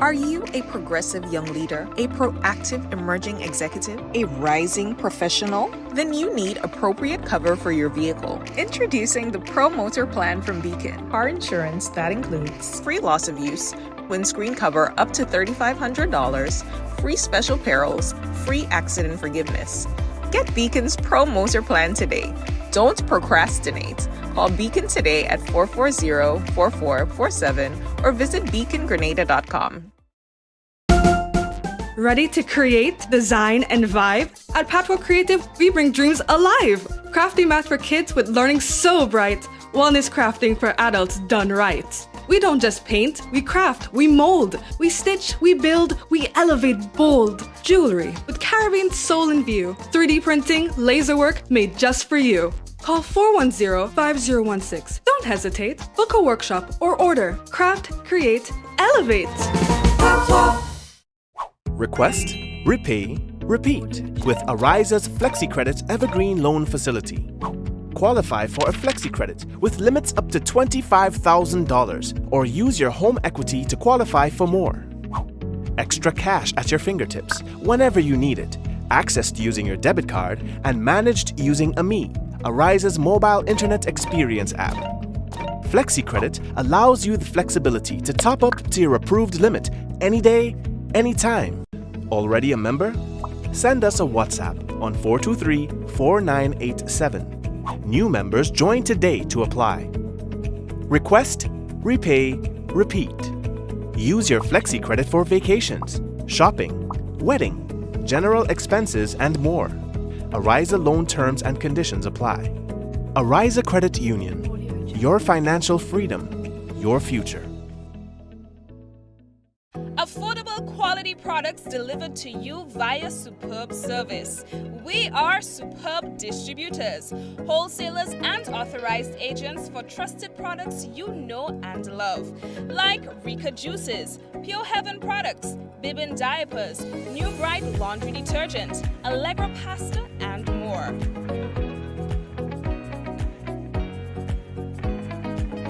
Are you a progressive young leader, a proactive emerging executive, a rising professional? Then you need appropriate cover for your vehicle. Introducing the Promoter plan from Beacon. Car insurance that includes free loss of use, windscreen cover up to $3,500, free special perils, free accident forgiveness. Get Beacon's Promoter plan today. Don't procrastinate. Call Beacon today at 440-4447 or visit beacongrenada.com. Ready to create, design, and vibe? At Patro Creative, we bring dreams alive. Crafty math for kids with learning so bright. Wellness crafting for adults done right. We don't just paint, we craft, we mold, we stitch, we build, we elevate bold. Jewelry with Caribbean soul in view. 3D printing, laser work made just for you. Call 410-5016. Don't hesitate. Book a workshop or order. Craft, create, elevate. Request, repay, repeat with Ariza's FlexiCredit Evergreen Loan Facility. Qualify for a FlexiCredit with limits up to $25,000 or use your home equity to qualify for more. Extra cash at your fingertips whenever you need it, accessed using your debit card and managed using AMI, Ariza's mobile internet experience app. FlexiCredit allows you the flexibility to top up to your approved limit any day, anytime. Already a member? Send us a WhatsApp on 423-4987. New members join today to apply. Request, repay, repeat. Use your FlexiCredit for vacations, shopping, wedding, general expenses, and more. Ariza loan terms and conditions apply. Ariza Credit Union. Your financial freedom, your future. Affordable quality products delivered to you via Superb service. We are Superb distributors, wholesalers and authorized agents for trusted products you know and love, like Rika Juices, Pure Heaven products, Bibin diapers, New Bright laundry detergent, Allegra pasta, and more.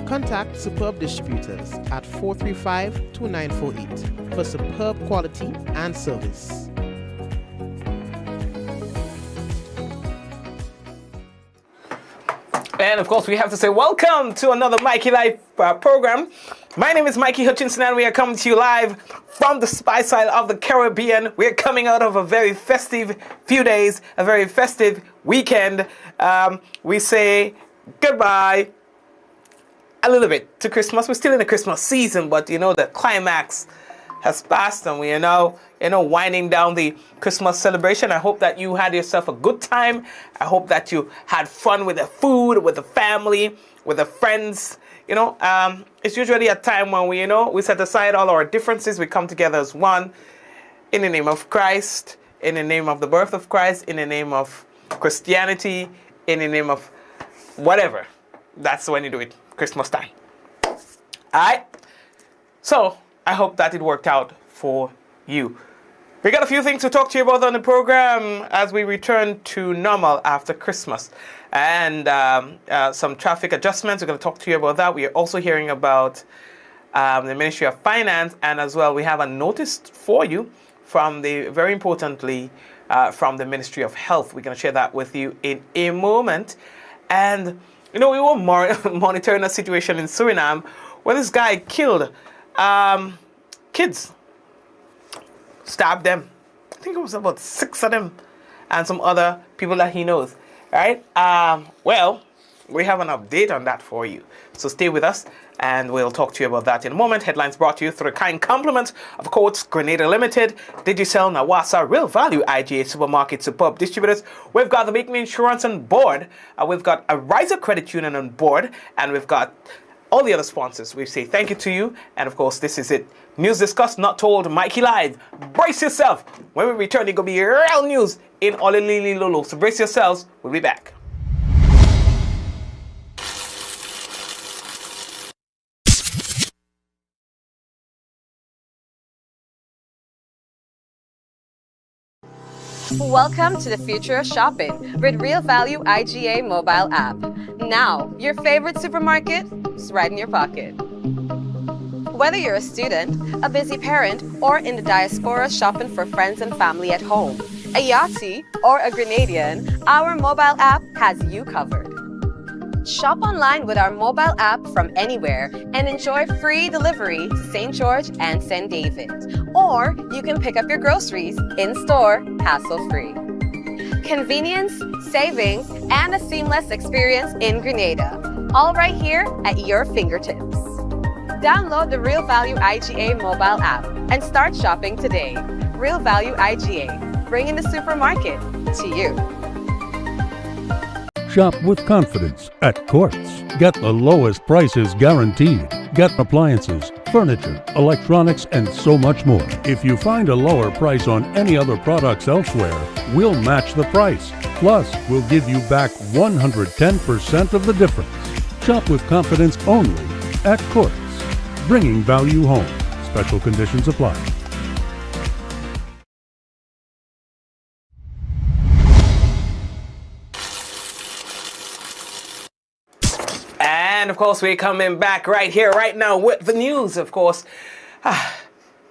Contact Superb Distributors at 435-2948 for superb quality and service. And of course, we have to say welcome to another Mikey Live program. My name is Mikey Hutchinson, and we are coming to you live from the spice side of the Caribbean. We are coming out of a very festive few days, a very festive weekend. We say goodbye a little bit to Christmas. We're still in the Christmas season, but you know the climax has passed, and we are now winding down the Christmas celebration. I hope that you had yourself a good time. I hope that you had fun with the food, with the family, with the friends. It's usually a time when we set aside all our differences. We come together as one in the name of Christ, in the name of the birth of Christ, in the name of Christianity, in the name of whatever. That's when you do it. Christmas time. Alright? So, I hope that it worked out for you. We got a few things to talk to you about on the program as we return to normal after Christmas. And some traffic adjustments. We're going to talk to you about that. We are also hearing about the Ministry of Finance, and as well we have a notice for you from very importantly, from the Ministry of Health. We're going to share that with you in a moment. And we were monitoring a situation in Suriname where this guy killed kids, stabbed them. I think it was about 6 of them and some other people that he knows, right? Well, we have an update on that for you. So stay with us and we'll talk to you about that in a moment. Headlines brought to you through a kind compliment of Courts Grenada Limited, Digicel, Nawasa, Real Value, IGA Supermarket, Superb Distributors. We've got the Mikey Insurance on board. We've got Ariza Credit Union on board. And we've got all the other sponsors. We say thank you to you. And of course, this is it. News discussed, not told. Mikey Live. Brace yourself. When we return, it's going to be real news in Olilili Lolo. So brace yourselves. We'll be back. Welcome to the future of shopping with Real Value IGA mobile app. Now, your favorite supermarket is right in your pocket. Whether you're a student, a busy parent, or in the diaspora shopping for friends and family at home, a Yachty, or a Grenadian, our mobile app has you covered. Shop online with our mobile app from anywhere and enjoy free delivery to St. George and St. David. Or you can pick up your groceries in-store, hassle-free. Convenience, savings, and a seamless experience in Grenada. All right here at your fingertips. Download the Real Value IGA mobile app and start shopping today. Real Value IGA, bringing the supermarket to you. Shop with confidence at Quartz. Get the lowest prices guaranteed. Get appliances, furniture, electronics, and so much more. If you find a lower price on any other products elsewhere, we'll match the price. Plus, we'll give you back 110% of the difference. Shop with confidence only at Quartz. Bringing value home. Special conditions apply. And of course, we're coming back right here, right now with the news, of course.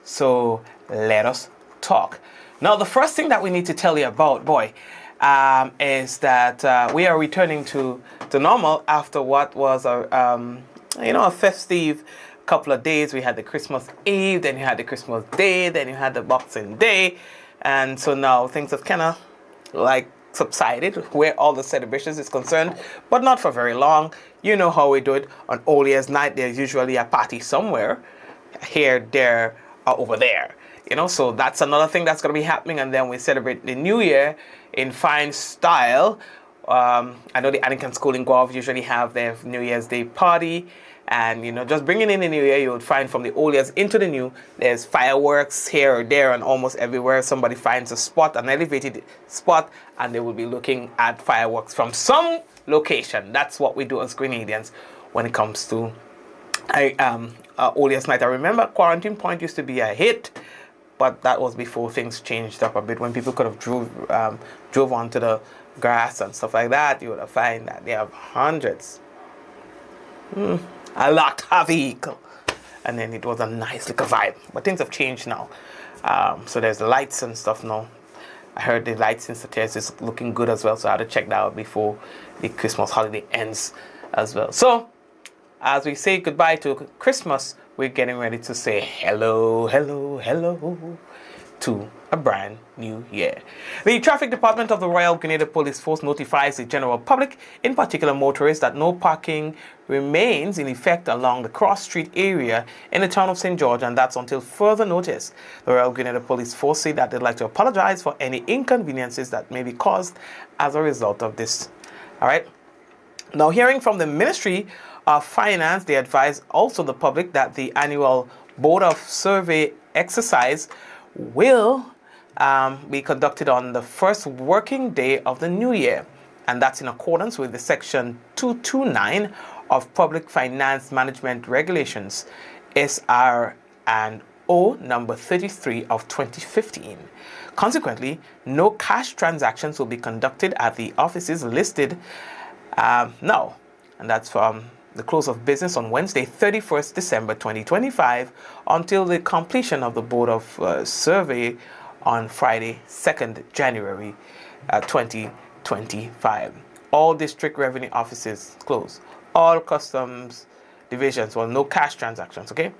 So let us talk. Now, the first thing that we need to tell you about, is that we are returning to normal after what was a festive couple of days. We had the Christmas Eve, then you had the Christmas Day, then you had the Boxing Day, and so now things have kind of subsided where all the celebrations is concerned, but not for very long. You know how we do it on Old Year's night. There's usually a party somewhere, here, there, or over there. So that's another thing that's going to be happening, and then we celebrate the New Year in fine style. I know the Anglican School in Guelph usually have their New Year's Day party, and just bringing in the New Year, you would find from the Old Year's into the New, there's fireworks here or there and almost everywhere. Somebody finds a spot, an elevated spot, and they will be looking at fireworks from some location. That's what we do as Grenadians when it comes to Old Year's night. I remember Quarantine Point used to be a hit, but that was before things changed up a bit, when people could have drove onto the grass and stuff like that. You would have find that they have hundreds, a lot of vehicle, and then it was a nice little vibe. But things have changed now, so there's lights and stuff now. I heard the lights in Saturday is looking good as well, so I had to check that out before the Christmas holiday ends as well. So as we say goodbye to Christmas, we're getting ready to say hello, hello, hello to a brand new year. The Traffic Department of the Royal Grenada Police Force notifies the general public, in particular motorists, that no parking remains in effect along the Cross Street area in the town of St. George, and that's until further notice. The Royal Grenada Police Force say that they'd like to apologize for any inconveniences that may be caused as a result of this. All right. Now, hearing from the Ministry of Finance, they advise also the public that the annual Board of Survey exercise will be conducted on the first working day of the new year, and that's in accordance with the Section 229 of Public Finance Management Regulations, SR and O number 33 of 2015. Consequently, no cash transactions will be conducted at the offices listed now, and that's from the close of business on Wednesday, 31st December 2025, until the completion of the Board of Survey on Friday, 2nd January 2025. All district revenue offices closed. All customs divisions, well, no cash transactions, okay?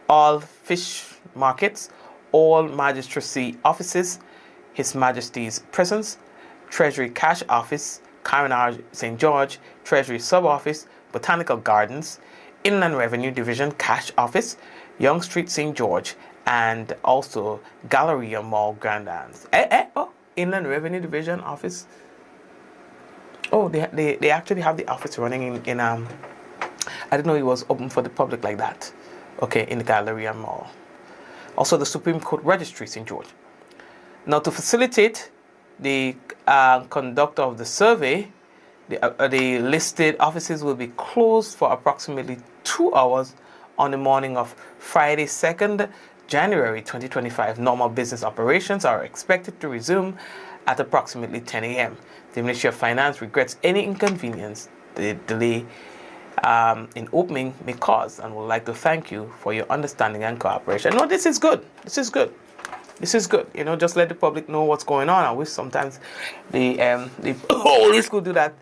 All fish markets, all magistracy offices, His Majesty's prisons, Treasury Cash Office, Coroner St. George, Treasury Sub-Office, Botanical Gardens, Inland Revenue Division Cash Office, Young Street St. George, and also Galleria Mall Grandans. Inland Revenue Division Office. Oh, they actually have the office running in I didn't know it was open for the public like that. Okay, in the Galleria Mall. Also the Supreme Court Registry St. George. Now, to facilitate the conduct of the survey, the listed offices will be closed for approximately 2 hours on the morning of Friday, 2nd January 2025. Normal business operations are expected to resume at approximately 10 a.m. The Ministry of Finance regrets any inconvenience the delay in opening may cause, and would like to thank you for your understanding and cooperation. No, this is good. This is good. This is good. You know, just let the public know what's going on. I wish sometimes the police could do that,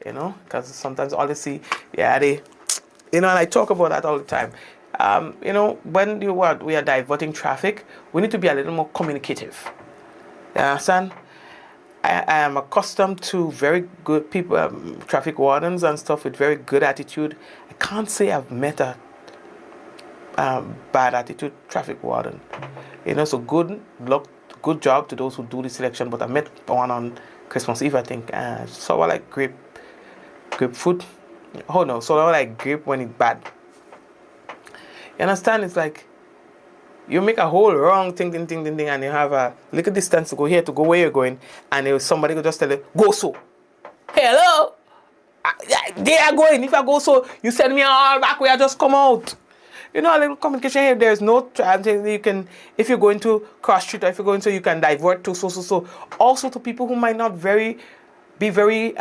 you know, because sometimes all they see, and I talk about that all the time. You know, when we are diverting traffic, we need to be a little more communicative. You understand? I am accustomed to very good people, traffic wardens and stuff with very good attitude. I can't say I've met a bad attitude traffic warden. You know, so good luck, good job to those who do the selection. But I met one on Christmas Eve, I think. Sort of like grapefruit. Oh no, sort of like grape when it's bad. You understand? It's like you make a whole wrong thing, and you have a little distance to go here to go where you're going, and somebody will just tell you, go so. Hello? They are going. If I go so, you send me all back where I just come out. You know, a little communication here. There's no chance you can, if you're going to cross street or if you're going to, you can divert to so. Also to people who might not be very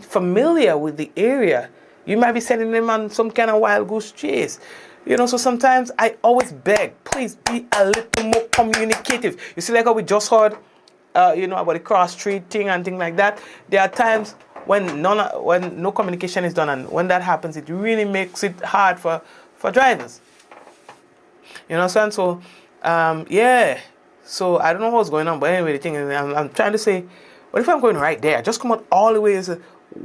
familiar with the area. You might be sending them on some kind of wild goose chase. You know, so sometimes I always beg, please be a little more communicative. You see, like how we just heard, you know, about the cross street thing and things like that. There are times when no communication is done, and when that happens, it really makes it hard for drivers. You know, so yeah. So I don't know what's going on, but anyway, the thing is, I'm trying to say, what if I'm going right there? Just come out all the way and say,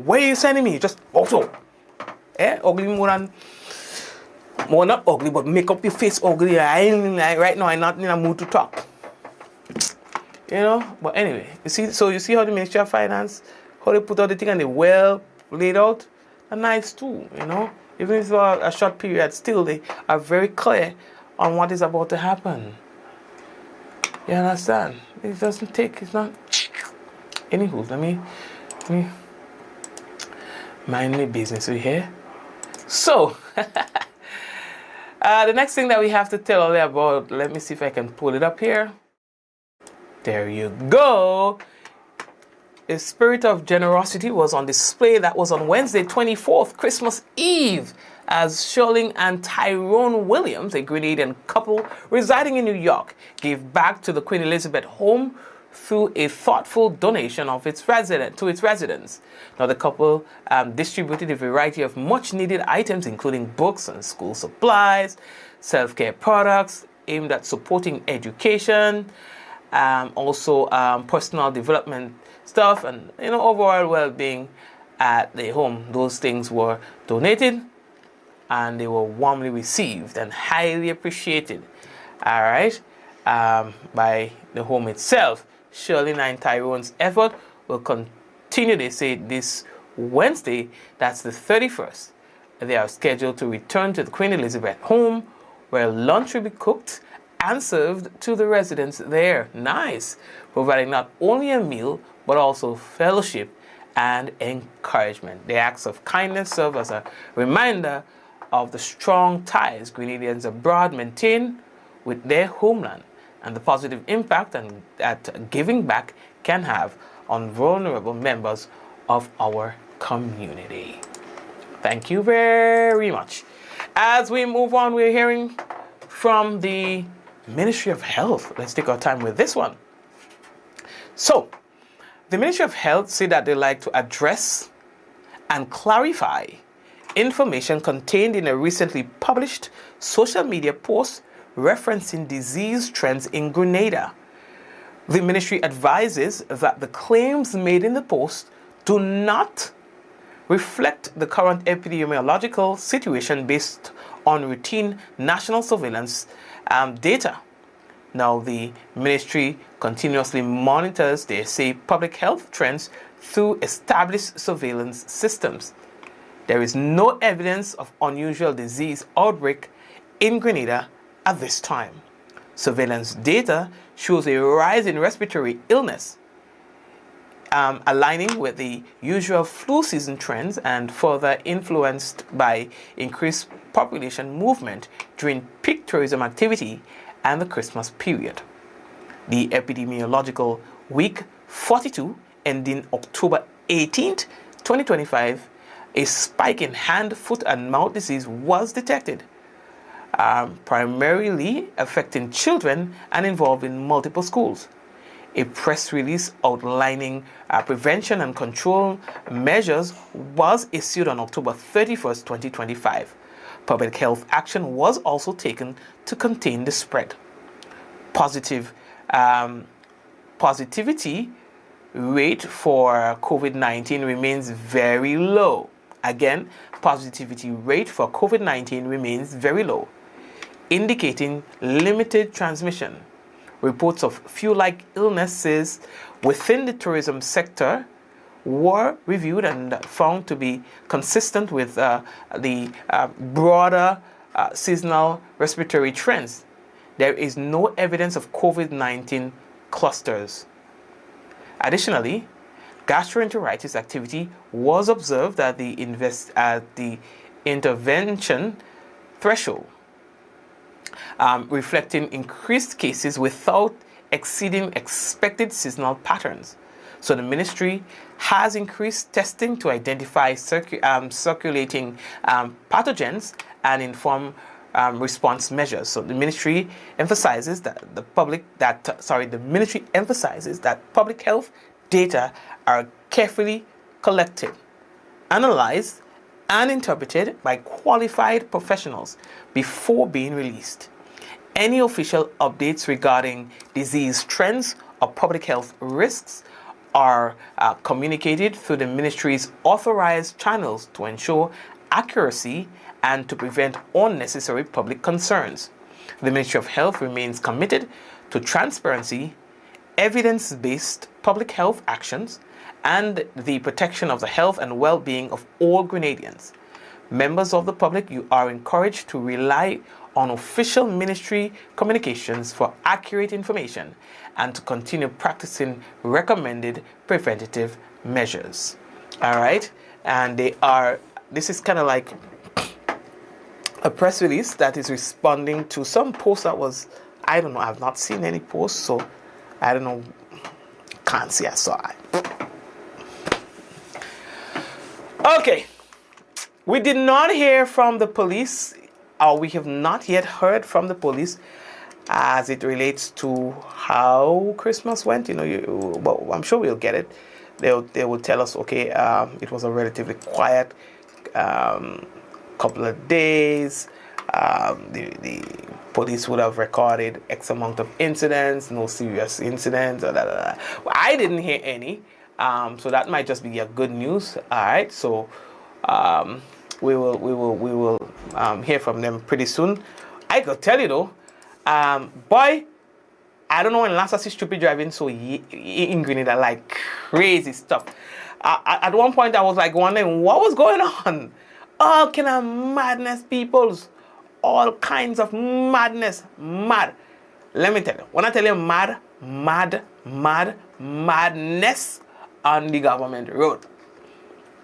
where are you sending me? Just also, ugly more not ugly, but make up your face ugly. Right now, I'm not in a mood to talk. You know, but anyway, you see how the Ministry of Finance, how they put out the thing and they well laid out, and nice too. You know, even if for a short period, still they are very clear on what is about to happen. You understand? It doesn't take. It's not. Anywho, let me mind my business over here. So. The next thing that we have to tell you about, let me see if I can pull it up here. There you go. The spirit of generosity was on display. That was on Wednesday, 24th, Christmas Eve, as Shirley and Tyrone Williams, a Grenadian couple residing in New York, gave back to the Queen Elizabeth home through a thoughtful donation to its residents. Now, the couple distributed a variety of much-needed items, including books and school supplies, self-care products aimed at supporting education, also personal development stuff, and overall well-being at their home. Those things were donated, and they were warmly received and highly appreciated. All right, by the home itself. Shirley and Tyrone's effort will continue, they say, this Wednesday, that's the 31st. They are scheduled to return to the Queen Elizabeth home, where lunch will be cooked and served to the residents there. Nice. Providing not only a meal, but also fellowship and encouragement. The acts of kindness serve as a reminder of the strong ties Grenadians abroad maintain with their homeland, and the positive impact that giving back can have on vulnerable members of our community. Thank you very much. As we move on, we're hearing from the Ministry of Health. Let's take our time with this one. So, the Ministry of Health say that they like to address and clarify information contained in a recently published social media post referencing disease trends in Grenada. The ministry advises that the claims made in the post do not reflect the current epidemiological situation based on routine national surveillance data. Now, the ministry continuously monitors, they say, public health trends through established surveillance systems. There is no evidence of unusual disease outbreak in Grenada at this time. Surveillance data shows a rise in respiratory illness, aligning with the usual flu season trends and further influenced by increased population movement during peak tourism activity and the Christmas period. The epidemiological week 42, ending October 18th, 2025, a spike in hand, foot, and mouth disease was detected, primarily affecting children and involving multiple schools. A press release outlining prevention and control measures was issued on October 31st, 2025. Public health action was also taken to contain the spread. Positivity rate for COVID-19 remains very low. Again, positivity rate for COVID-19 remains very low, indicating limited transmission. Reports of flu-like illnesses within the tourism sector were reviewed and found to be consistent with the broader seasonal respiratory trends. There is no evidence of COVID-19 clusters. Additionally, gastroenteritis activity was observed at the intervention threshold, reflecting increased cases without exceeding expected seasonal patterns. So the ministry has increased testing to identify circulating pathogens and inform response measures. So the ministry emphasizes that the ministry emphasizes that public health data are carefully collected, analyzed, and interpreted by qualified professionals before being released. Any official updates regarding disease trends or public health risks are communicated through the ministry's authorized channels to ensure accuracy and to prevent unnecessary public concerns. The Ministry of Health remains committed to transparency, evidence-based public health actions, and the protection of the health and well-being of all Grenadians. Members of the public, you are encouraged to rely on official ministry communications for accurate information and to continue practicing recommended preventative measures. All right? And this is kind of like a press release that is responding to some post that was, I don't know, I've not seen any posts, so I don't know, can't see I saw it. Okay, we did not hear from the police, or we have not yet heard from the police as it relates to how Christmas went. Well, I'm sure we'll get it. They will tell us, okay, it was a relatively quiet couple of days. The police would have recorded X amount of incidents, no serious incidents. Well, I didn't hear any. So that might just be a good news. All right. So we will hear from them pretty soon. I could tell you though, boy, I don't know when last I see stupid driving so in Grenada like crazy stuff. At one point I was like wondering what was going on. All kind of madness, peoples. All kinds of madness. Mad. Let me tell you. When I tell you madness on the government road.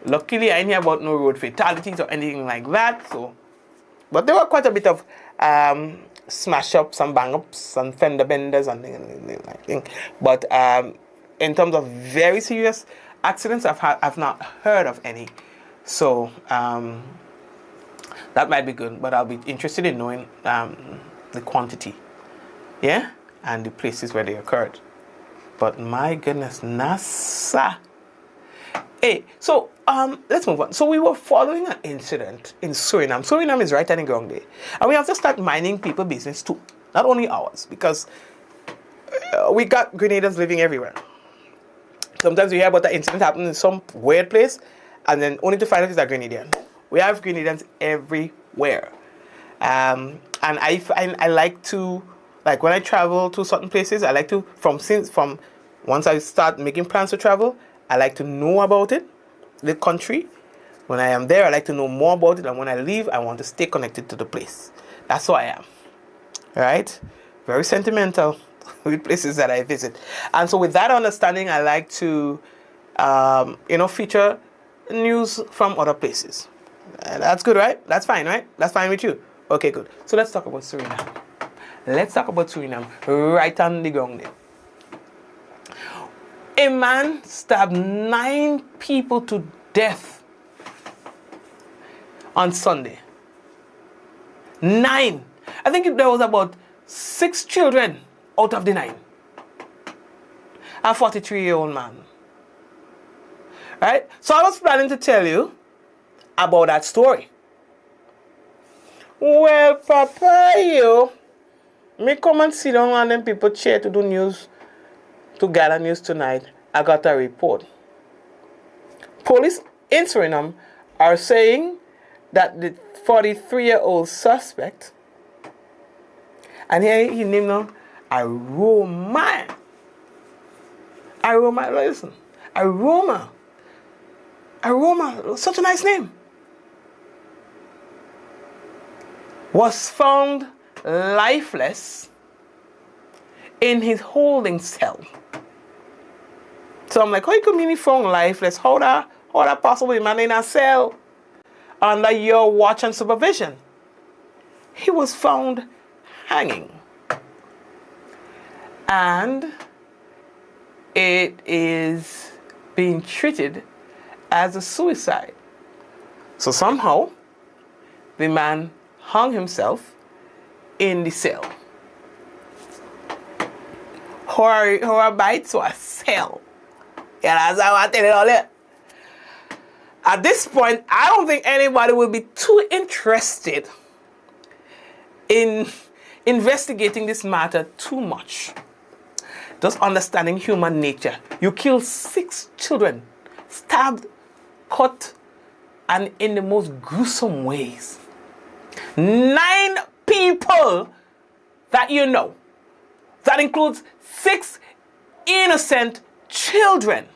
Luckily, I didn't hear about no road fatalities or anything like that. But there were quite a bit of smash ups and bang ups and fender benders and things. But in terms of very serious accidents, I've not heard of any. So that might be good. But I'll be interested in knowing the quantity, yeah, and the places where they occurred. But my goodness, NASA. Hey, so let's move on. So we were following an incident in Suriname. Suriname is right on the ground there. And we have to start minding people business too. Not only ours, because we got Grenadians living everywhere. Sometimes we hear about that incident happening in some weird place, and then only to find out it's a Grenadian. We have Grenadians everywhere. And I like to, like when I travel to certain places, I like to, from once I start making plans to travel, I like to know about it, the country. When I am there, I like to know more about it. And when I leave, I want to stay connected to the place. That's who I am. Right? Very sentimental with places that I visit. And so with that understanding, I like to, feature news from other places. That's good, right? That's fine, right? That's fine with you. Okay, good. So let's talk about Suriname. Let's talk about Suriname right on the ground there. A man stabbed 9 people to death on Sunday. 9. I think there was about 6 children out of the 9. A 43-year-old man. Right? So I was planning to tell you about that story. Well, Papa, me come and sit down and them people chair to do news, to gather news tonight. I got a report. Police in Suriname are saying that the 43-year-old suspect, and here he named him Aroma. Aroma, listen. Aroma, such a nice name. Was found lifeless in his holding cell. So I'm like, how you could mean he found lifeless? How that possible? Man in a cell under your watch and supervision. He was found hanging. And it is being treated as a suicide. So somehow, the man hung himself in the cell. How bites to a cell. Yeah, that's how I tell it all that. At this point, I don't think anybody will be too interested in investigating this matter too much. Just understanding human nature. You kill 6 children, stabbed, cut, and in the most gruesome ways. 9 people that you know. That includes 6 innocent children.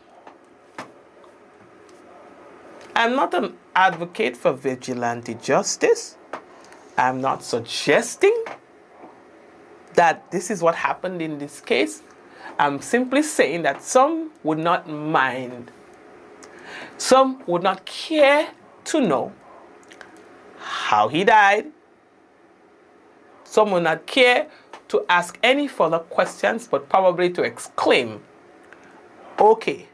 I'm not an advocate for vigilante justice. I'm not suggesting that this is what happened in this case. I'm simply saying that some would not mind. Some would not care to know how he died. Some would not care to ask any further questions, but probably to exclaim, okay,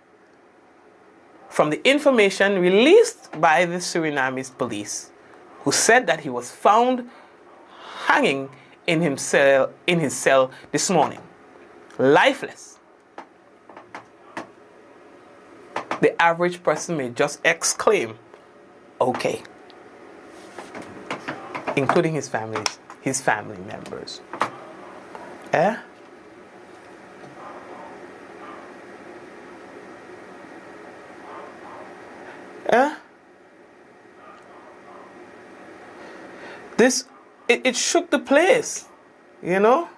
from the information released by the Surinamese police, who said that he was found hanging in his cell this morning, lifeless. The average person may just exclaim, okay, including his family members. Eh? Eh? It shook the place, you know?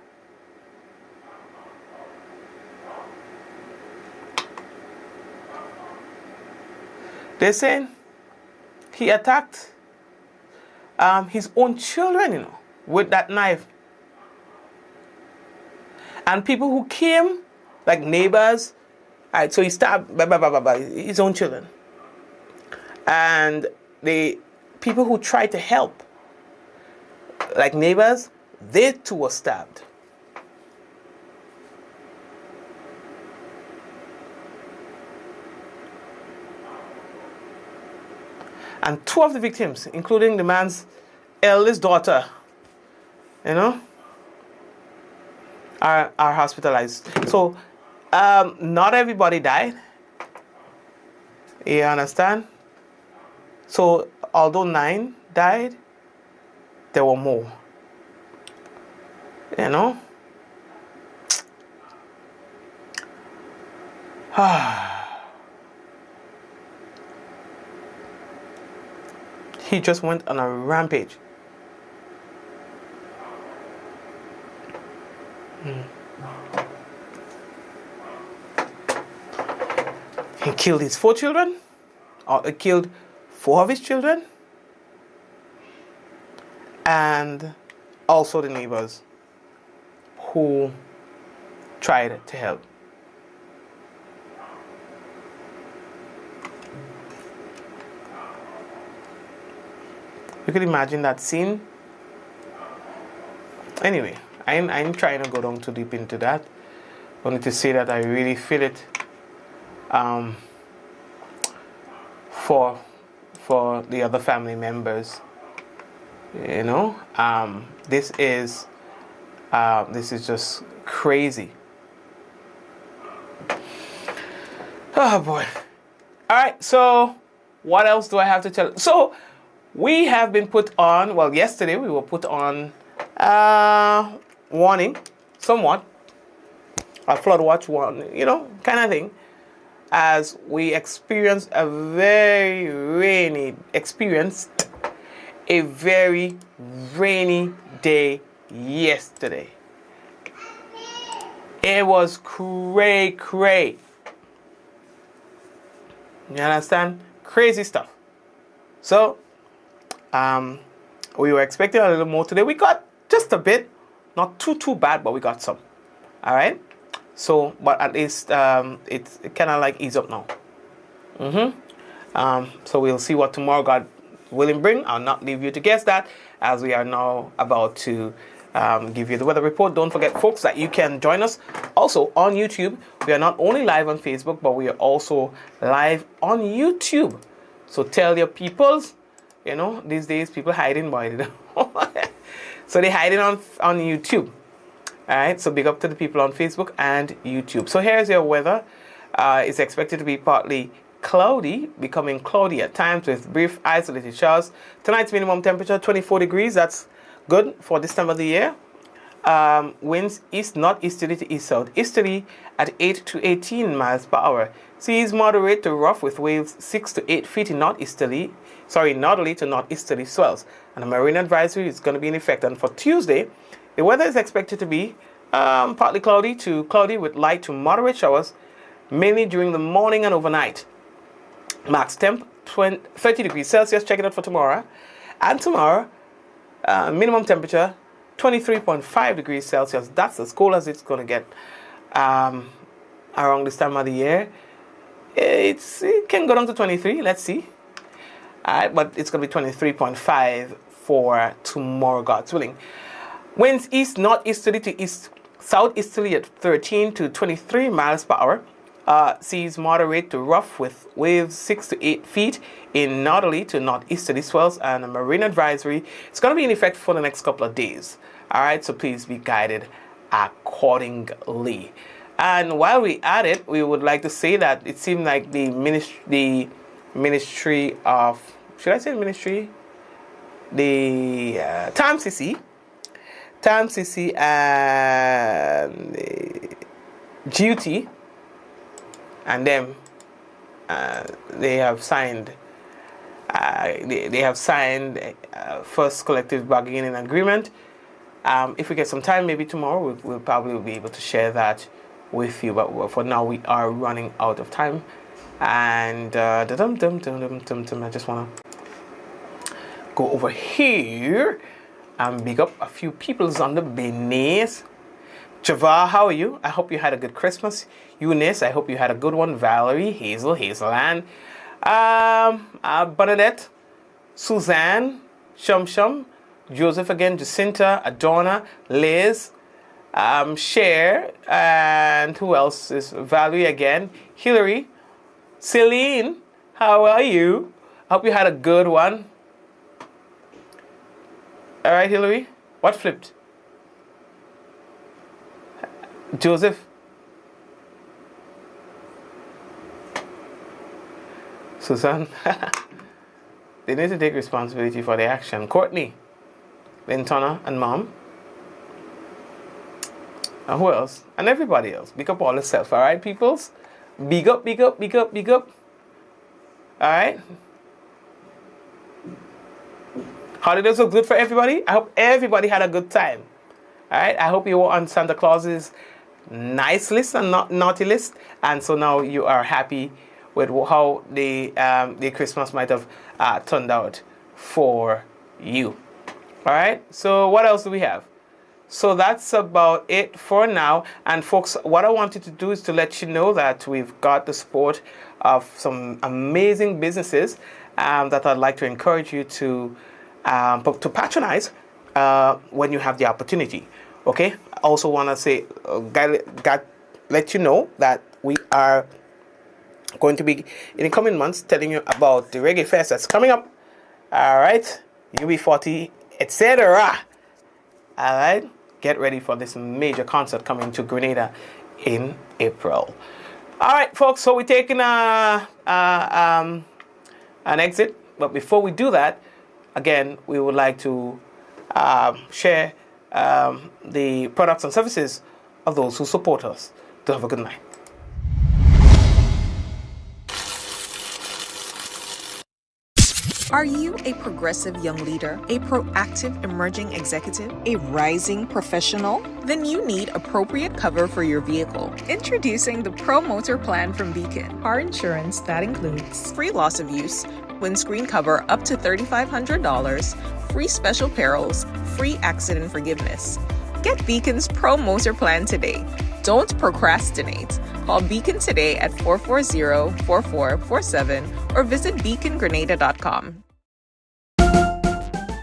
They're saying he attacked his own children, you know, with that knife. And people who came, like neighbors, right, so he stabbed his own children. And the people who tried to help, like neighbors, they too were stabbed. And 2 of the victims, including the man's eldest daughter, you know, are hospitalized. So not everybody died. You understand? So although 9 died, there were more. You know? He just went on a rampage. He killed his 4 children, or he killed 4 of his children, and also the neighbors who tried to help. You could imagine that scene. Anyway, I ain't trying to go down too deep into that. Only to say that I for the other family members. You know, this is just crazy. Oh boy. All right, so what else do I have to tell you? So we have been put on, well, yesterday we were put on warning, somewhat, a flood watch warning, you know, kind of thing, as we experienced a very rainy day yesterday. It was cray. You understand? Crazy stuff. So, we were expecting a little more today. We got just a bit, not too bad, but we got some. All right. So, but at least it's kind of like ease up now. So we'll see what tomorrow God willing bring. I'll not leave you to guess that, as we are now about to give you the weather report. Don't forget, folks, that you can join us also on YouTube. We are not only live on Facebook, but we are also live on YouTube. So tell your peoples, you know, these days people hiding, boy. So they're hiding on YouTube. All right, so big up to the people on Facebook and YouTube. So here's your weather. It's expected to be partly cloudy, becoming cloudy at times with brief isolated showers. Tonight's minimum temperature 24 degrees. That's good for this time of the year. Winds east northeasterly to east southeasterly at 8 to 18 miles per hour. Seas moderate to rough with waves 6 to 8 feet in northerly to northeasterly swells. And a marine advisory is going to be in effect. And for Tuesday, the weather is expected to be partly cloudy to cloudy with light to moderate showers, mainly during the morning and overnight. Max temp 30 degrees Celsius. Check it out for tomorrow. And tomorrow, minimum temperature 23.5 degrees Celsius. That's as cold as it's going to get around this time of the year. It can go down to 23. Let's see. But it's going to be 23.5 for tomorrow, God's willing. Winds east northeasterly to east southeasterly at 13 to 23 miles per hour. Seas moderate to rough with waves 6 to 8 feet in northerly to northeasterly swells, and a marine advisory is going to be in effect for the next couple of days. All right, so please be guided accordingly. And while we at it, we would like to say that it seemed like the ministry of, should I say ministry? The TAMCC and GUT and them, they have signed first collective bargaining agreement. If we get some time, maybe tomorrow, we'll probably be able to share that with you. But for now, we are running out of time. And I just want to go over here and big up a few peoples on the business. Java, how are you? I hope you had a good Christmas. Eunice, I hope you had a good one. Valerie, Hazel, Bernadette, Suzanne, Shum, Joseph again, Jacinta, Adorna, Liz, Cher, and who else is Valerie again? Hillary, Celine, how are you? I hope you had a good one. All right, Hillary, what flipped? Joseph, Susan, they need to take responsibility for their action. Courtney, Lintona, and Mom. And who else? And everybody else. Big up all yourself, all right, peoples? Big up. All right? Holidays were good for everybody. I hope everybody had a good time. All right? I hope you were on Santa Claus's nice list and not naughty list. And so now you are happy with how the Christmas might have turned out for you. All right? So what else do we have? So that's about it for now. And folks, what I wanted to do is to let you know that we've got the support of some amazing businesses that I'd like to encourage you to patronize when you have the opportunity. Okay? I also want to say, let you know that we are going to be in the coming months telling you about the Reggae Fest that's coming up. All right, UB40, etc. All right, get ready for this major concert coming to Grenada in April. All right, folks. So we're taking an exit, but before we do that, again, we would like to share the products and services of those who support us. Do have a good night. Are you a progressive young leader, a proactive emerging executive, a rising professional? Then you need appropriate cover for your vehicle. Introducing the Promoter plan from Beacon. Car insurance that includes free loss of use, windscreen cover up to $3,500, free special perils, free accident forgiveness. Get Beacon's Promoter plan today. Don't procrastinate. Call Beacon today at 440-4447 or visit beacongrenada.com.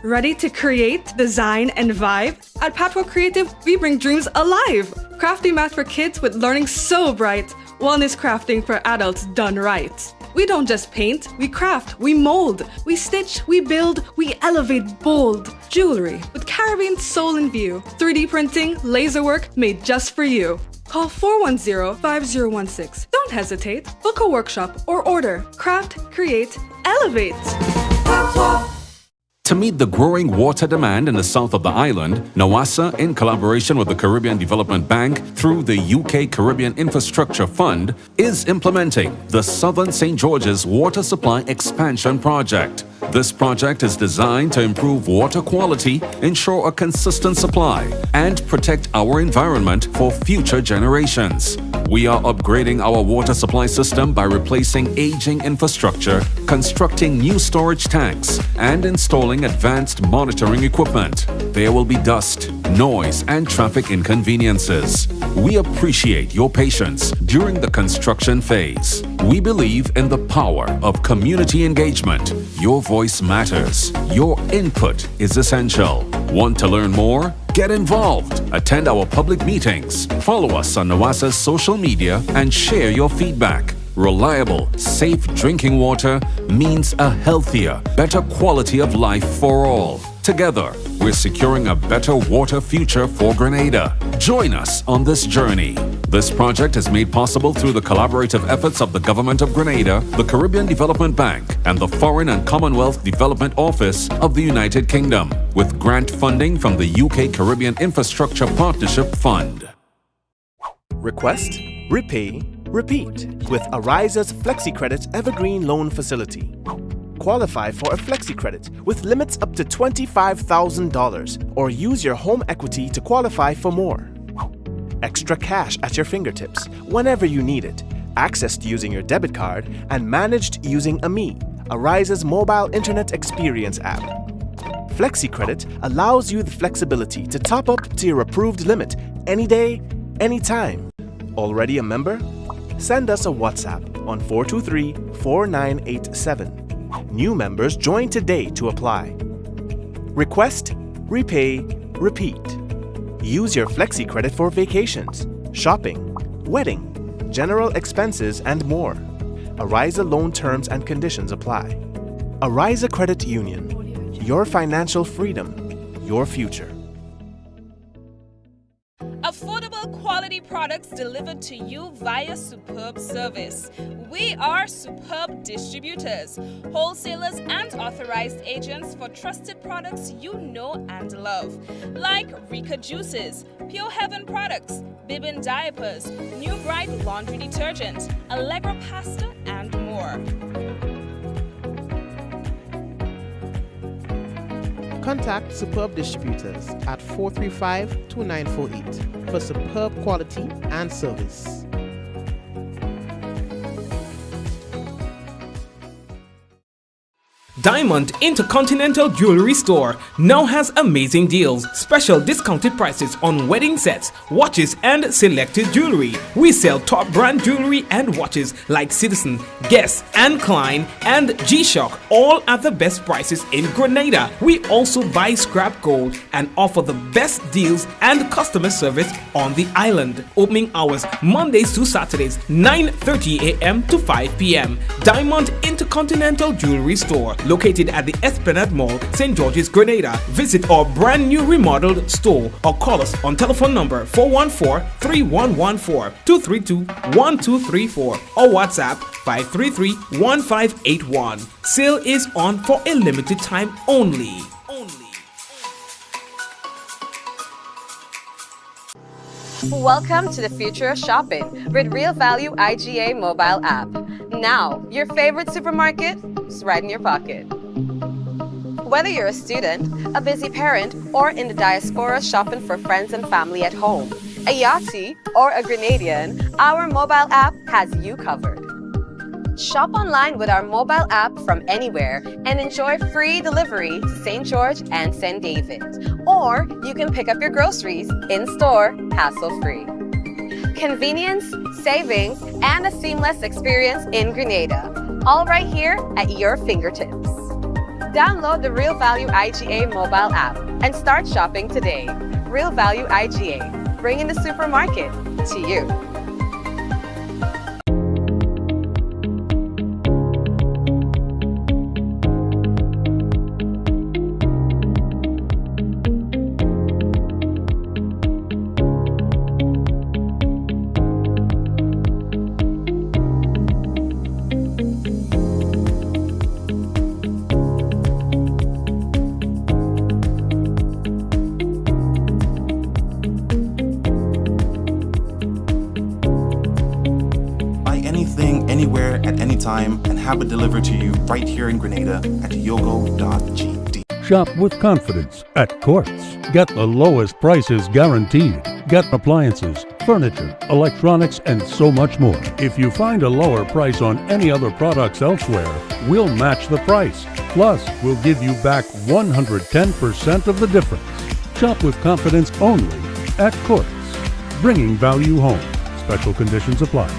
Ready to create, design, and vibe? At Patro Creative, we bring dreams alive. Crafty math for kids with learning so bright. Wellness crafting for adults done right. We don't just paint, we craft, we mold, we stitch, we build, we elevate bold. Jewelry with Caribbean soul in view. 3D printing, laser work made just for you. Call 410-5016. Don't hesitate. Book a workshop or order. Craft, create, elevate. To meet the growing water demand in the south of the island, NOASA, in collaboration with the Caribbean Development Bank through the UK Caribbean Infrastructure Fund, is implementing the Southern St. George's Water Supply Expansion Project. This project is designed to improve water quality, ensure a consistent supply, and protect our environment for future generations. We are upgrading our water supply system by replacing aging infrastructure, constructing new storage tanks, and installing advanced monitoring equipment. There will be dust, noise, and traffic inconveniences. We appreciate your patience during the construction phase. We believe in the power of community engagement. Your voice matters. Your input is essential. Want to learn more? Get involved. Attend our public meetings. Follow us on NOASA's social media and share your feedback. Reliable, safe drinking water means a healthier, better quality of life for all. Together, we're securing a better water future for Grenada. Join us on this journey. This project is made possible through the collaborative efforts of the Government of Grenada, the Caribbean Development Bank, and the Foreign and Commonwealth Development Office of the United Kingdom, with grant funding from the UK Caribbean Infrastructure Partnership Fund. Request, repay, repeat with Ariza's FlexiCredit Evergreen Loan Facility. Qualify for a FlexiCredit with limits up to $25,000 or use your home equity to qualify for more. Extra cash at your fingertips whenever you need it, accessed using your debit card and managed using AMI, Ariza's mobile internet experience app. FlexiCredit allows you the flexibility to top up to your approved limit any day, anytime. Already a member? Send us a WhatsApp on 423-4987. New members join today to apply. Request, repay, repeat. Use your FlexiCredit for vacations, shopping, wedding, general expenses, and more. Ariza loan terms and conditions apply. Ariza Credit Union. Your financial freedom, your future. Affordable quality products delivered to you via Superb service. We are Superb distributors, wholesalers and authorized agents for trusted products you know and love, like Rika Juices, Pure Heaven products, Bibbin diapers, New Bright laundry detergent, Allegra pasta, and more. Contact Superb Distributors at 435-2948 for superb quality and service. Diamond Intercontinental Jewelry Store now has amazing deals, special discounted prices on wedding sets, watches, and selected jewelry. We sell top brand jewelry and watches like Citizen, Guess, and Klein, and G-Shock, all at the best prices in Grenada. We also buy scrap gold and offer the best deals and customer service on the island. Opening hours Mondays to Saturdays, 9:30 a.m. to 5 p.m. Diamond Intercontinental Jewelry Store, located at the Esplanade Mall, St. George's, Grenada. Visit our brand new remodeled store or call us on telephone number 414-3114, 232-1234 or WhatsApp 533-1581. Sale is on for a limited time only. Welcome to the future of shopping with Real Value IGA mobile app. Now, your favorite supermarket is right in your pocket. Whether you're a student, a busy parent, or in the diaspora shopping for friends and family at home, a Yachty, or a Grenadian, our mobile app has you covered. Shop online with our mobile app from anywhere and enjoy free delivery to St. George and St. David. Or you can pick up your groceries in-store, hassle-free. Convenience, savings, and a seamless experience in Grenada. All right here at your fingertips. Download the Real Value IGA mobile app and start shopping today. Real Value IGA, bringing the supermarket to you. Anywhere at any time and have it delivered to you right here in Grenada at yogo.gd. Shop with confidence at Quartz. Get the lowest prices guaranteed. Get appliances, furniture, electronics, and so much more. If you find a lower price on any other products elsewhere, we'll match the price. Plus, we'll give you back 110% of the difference. Shop with confidence only at Quartz. Bringing value home. Special conditions apply.